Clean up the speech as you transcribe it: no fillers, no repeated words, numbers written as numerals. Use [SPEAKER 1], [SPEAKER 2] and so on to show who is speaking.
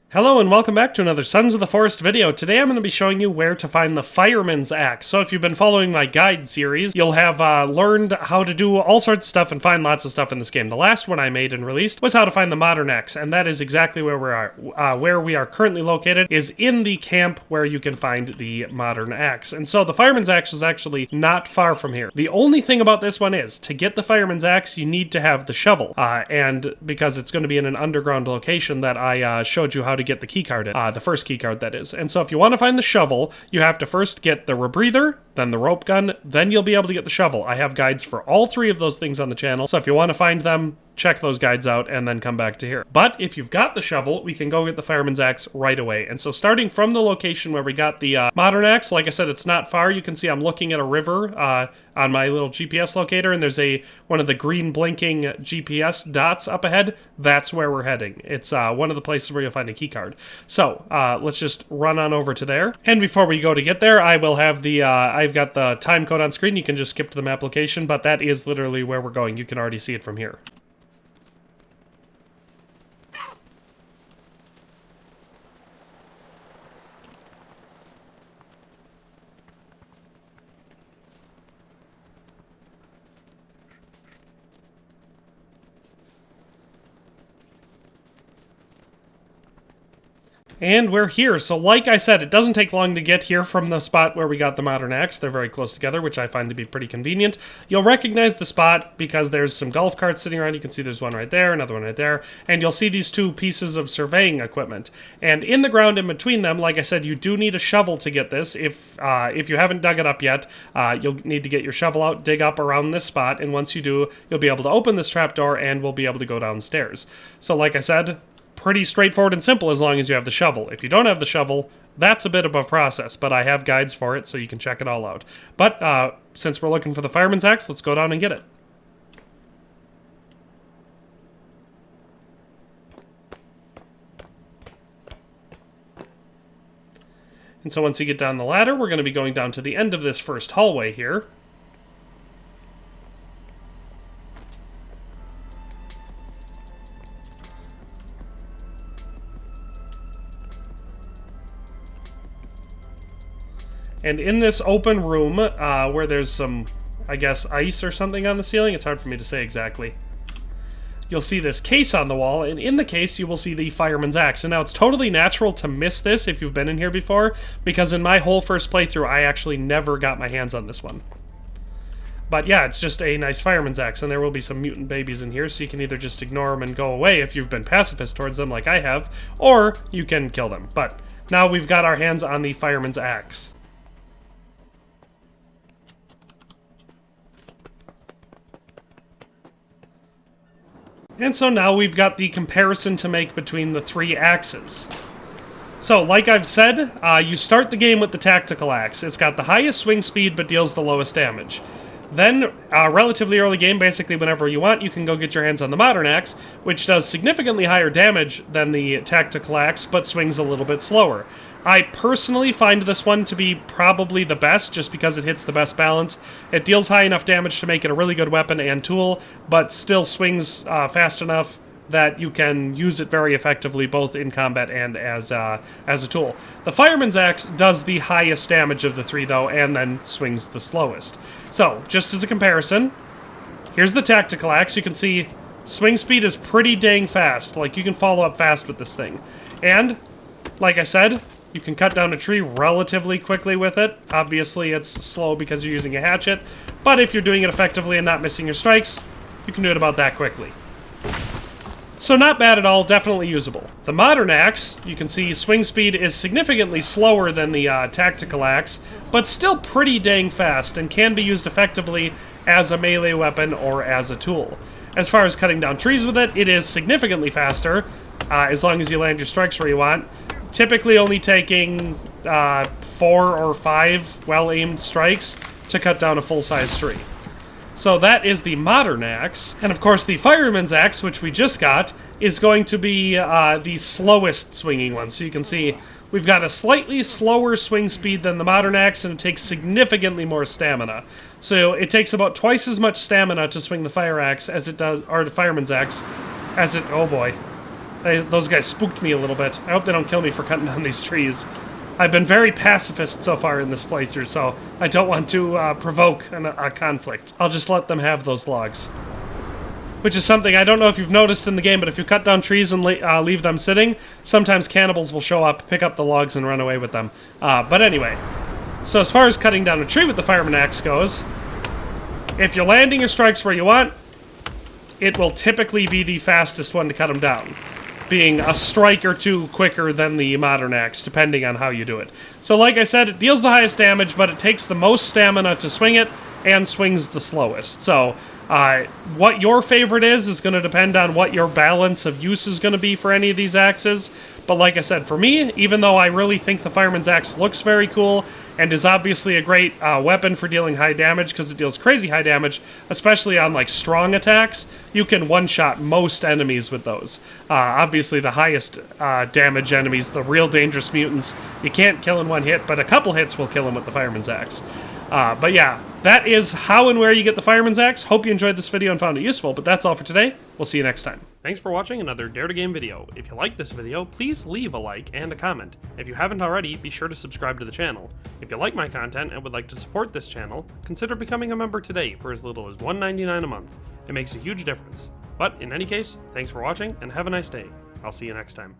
[SPEAKER 1] Hello and welcome back to another Sons of the Forest video. Today I'm going to be showing you where to find the Fireman's Axe. So if you've been following my guide series, you'll have learned how to do all sorts of stuff and find lots of stuff in this game. The last one I made and released was how to find the modern axe, and that is exactly where we are. Where we are currently located is in the camp where you can find the modern axe. And so the Fireman's Axe is actually not far from here. The only thing about this one is, to get the Fireman's Axe, you need to have the shovel. And because it's going to be in an underground location that I showed you how to get the key card in, the first key card that is. And so if you want to find the shovel, you have to first get the rebreather, then the rope gun, then you'll be able to get the shovel. I have guides for all three of those things on the channel, so if you want to find them, check those guides out and then come back to here. But if you've got the shovel, we can go get the Fireman's Axe right away. And so starting from the location where we got the modern axe, like I said, it's not far. You can see I'm looking at a river on my little GPS locator, and there's one of the green blinking GPS dots up ahead. That's where we're heading. It's one of the places where you'll find a key card. So let's just run on over to there. And before we go to get there, I will have I've got the time code on screen. You can just skip to the map location, but that is literally where we're going. You can already see it from here. And we're here. So like I said, it doesn't take long to get here from the spot where we got the modern axe. They're very close together, which I find to be pretty convenient. You'll recognize the spot because there's some golf carts sitting around. You can see there's one right there, another one right there. And you'll see these two pieces of surveying equipment. And in the ground in between them, like I said, you do need a shovel to get this. If you haven't dug it up yet, you'll need to get your shovel out, dig up around this spot. And once you do, you'll be able to open this trapdoor and we'll be able to go downstairs. So like I said, pretty straightforward and simple as long as you have the shovel. If you don't have the shovel, that's a bit of a process, but I have guides for it so you can check it all out. But since we're looking for the Fireman's Axe, let's go down and get it. And so once you get down the ladder, we're going to be going down to the end of this first hallway here. And in this open room, where there's some, I guess, ice or something on the ceiling, it's hard for me to say exactly, you'll see this case on the wall, and in the case you will see the Fireman's Axe. And now it's totally natural to miss this if you've been in here before, because in my whole first playthrough, I actually never got my hands on this one. But yeah, it's just a nice Fireman's Axe, and there will be some mutant babies in here, so you can either just ignore them and go away if you've been pacifist towards them like I have, or you can kill them. But now we've got our hands on the Fireman's Axe. And so now we've got the comparison to make between the three axes. So, like I've said, you start the game with the tactical axe. It's got the highest swing speed but deals the lowest damage. Then, relatively early game, basically whenever you want, you can go get your hands on the modern axe, which does significantly higher damage than the tactical axe, but swings a little bit slower. I personally find this one to be probably the best, just because it hits the best balance. It deals high enough damage to make it a really good weapon and tool, but still swings fast enough that you can use it very effectively both in combat and as a tool. The Fireman's Axe does the highest damage of the three, though, and then swings the slowest. So, just as a comparison, here's the tactical axe. You can see swing speed is pretty dang fast. Like, you can follow up fast with this thing. And, like I said, you can cut down a tree relatively quickly with it. Obviously, it's slow because you're using a hatchet, but if you're doing it effectively and not missing your strikes, you can do it about that quickly. So not bad at all, definitely usable. The modern axe, you can see swing speed is significantly slower than the tactical axe, but still pretty dang fast and can be used effectively as a melee weapon or as a tool. As far as cutting down trees with it, it is significantly faster, as long as you land your strikes where you want. Typically only taking 4 or 5 well-aimed strikes to cut down a full-size tree. So that is the modern axe. And of course the Fireman's Axe, which we just got, is going to be the slowest swinging one. So you can see we've got a slightly slower swing speed than the modern axe, and it takes significantly more stamina. So it takes about twice as much stamina to swing the fire axe as it does, or the Fireman's Axe, as it, oh boy. Those guys spooked me a little bit. I hope they don't kill me for cutting down these trees. I've been very pacifist so far in this playthrough, so I don't want to provoke a conflict. I'll just let them have those logs. Which is something I don't know if you've noticed in the game, but if you cut down trees and leave them sitting, sometimes cannibals will show up, pick up the logs, and run away with them. But anyway, so as far as cutting down a tree with the Fireman axe goes, if you're landing your strikes where you want, it will typically be the fastest one to cut them down, being a strike or two quicker than the modern axe, depending on how you do it. So like I said, it deals the highest damage, but it takes the most stamina to swing it, and swings the slowest. So what your favorite is going to depend on what your balance of use is going to be for any of these axes. But like I said, for me, even though I really think the Fireman's axe looks very cool and is obviously a great weapon for dealing high damage because it deals crazy high damage, especially on like strong attacks, you can one-shot most enemies with those. Obviously the highest damage enemies, the real dangerous mutants, you can't kill in one hit, but a couple hits will kill them with the Fireman's axe. But yeah, that is how and where you get the Fireman's axe. Hope you enjoyed this video and found it useful, but that's all for today. We'll see you next time. Thanks for watching another Dare to Game video. If you liked this video, please leave a like and a comment. If you haven't already, be sure to subscribe to the channel. If you like my content and would like to support this channel, consider becoming a member today for as little as $1.99 a month. It makes a huge difference. But in any case, thanks for watching and have a nice day. I'll see you next time.